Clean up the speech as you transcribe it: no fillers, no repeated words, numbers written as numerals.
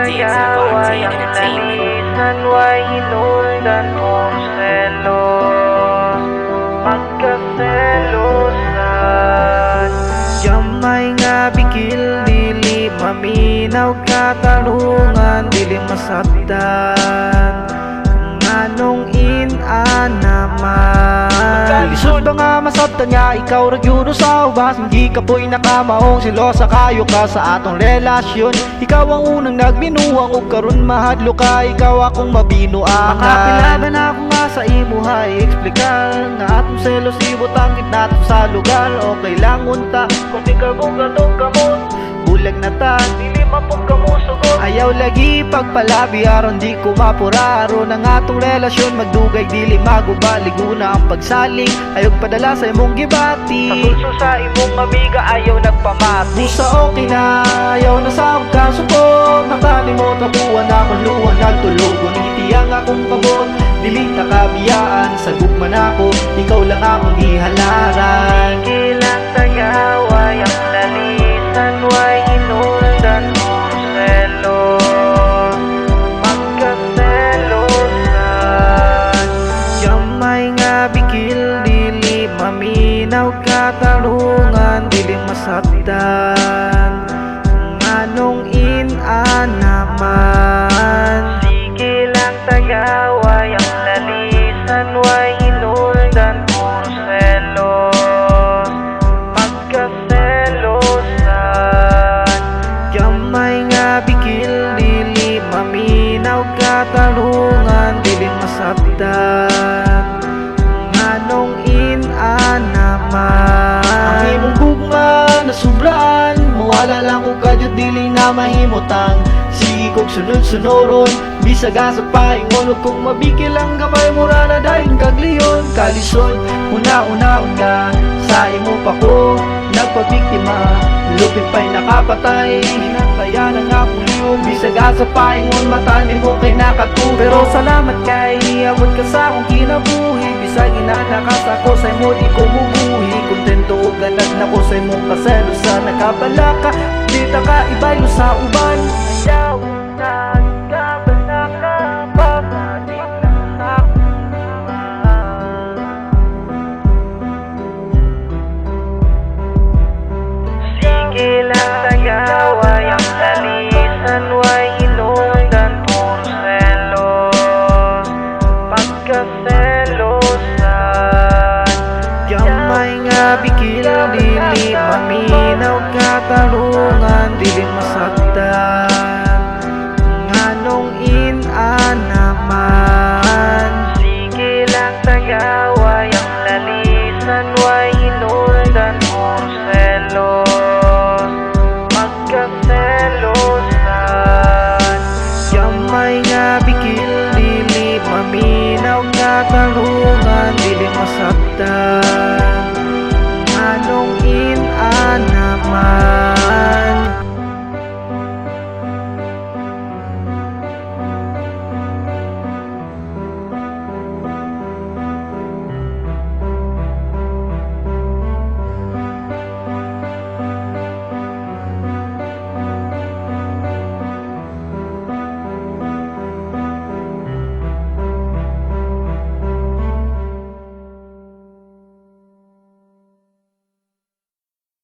sayaway ang lalisan, way hinuldan mong selos, magkaselosan. Yamay nga bikil, dili maminaw katarungan, dili masabdan, nganong naman. Lisod ba nga masabtan nga, ikaw ragyuno sa ubas, hindi ka po'y nakamaong silosa kayo ka sa atong relasyon. Ikaw ang unang nagbinuang ug karon mahadlo ka, ikaw akong mabinuangan. Makapilaban ako nga sa imuha, i-explicar nga atong selos ibutang nato sa lugar. Okay lang unta kung ikaw kong gatong kamot, bulag na ta, dili mapong kamusugot. Ayaw lagi pagpalabi aron di ko mapuraro ng atong relasyon, magdugay dili magubalig na ang pagsaling. Ayaw padala sa imong gibati, sa pulso sa imong amiga ayaw nagpamati. Busa okay na, ayaw na sa kasupot, nakani mo tabuan akong luwan nagtulugon. Itiyang akong pabot, dili ta kabiyaan, sa gugman ako, ikaw lang akong ihalaran. Sige lang tagaway ang lalisan, way hinuldan mong selos, magkaselosan. Yamay nga bikil, dili maminaw katarungan, dili masabdan, nganong naman. Sige lang tagaway ang lalisan, way hinuldan mong selos, magkaselosan. Yamay nga bikil, dili maminaw katarungan, dili masabdan, nganong naman. Ang imong gugma na sobraan, mawala lang ko kadyot dili na mahimutang. Sige kong sunod-sunoron, bisag asa paingon, ug kung mabikil ang gamay mura na dayon kagliyon. Kalisod, una-unaon ka, sa imo pa ko nagpabiktima, lupit pa'y nakapatay, hinantayan ang akong liyong. Bisag asa paingon, matani mo kay nakatu. Pero salamat kay abot ka sa akong kinabuhi, bisag inanakas ako sa imo di ko mubuhi. Kontento o ganag na ko sa imong kaselosan, nakabala ka, di ta ka ibaylo sa uban. Ayaw na nagkabala ka, pamadik na sa sige lang tagaway ang lalisan, way hinuldan mong selos, magkaselosan. Yamay nga bikil, dili maminaw katarungan, dili masabdan, nganong naman. Sige lang tagaway ang lalisan, way hinuldan mong selos, magkaselosan. Yamay nga bikil, dili maminaw katarungan, dili masabdan,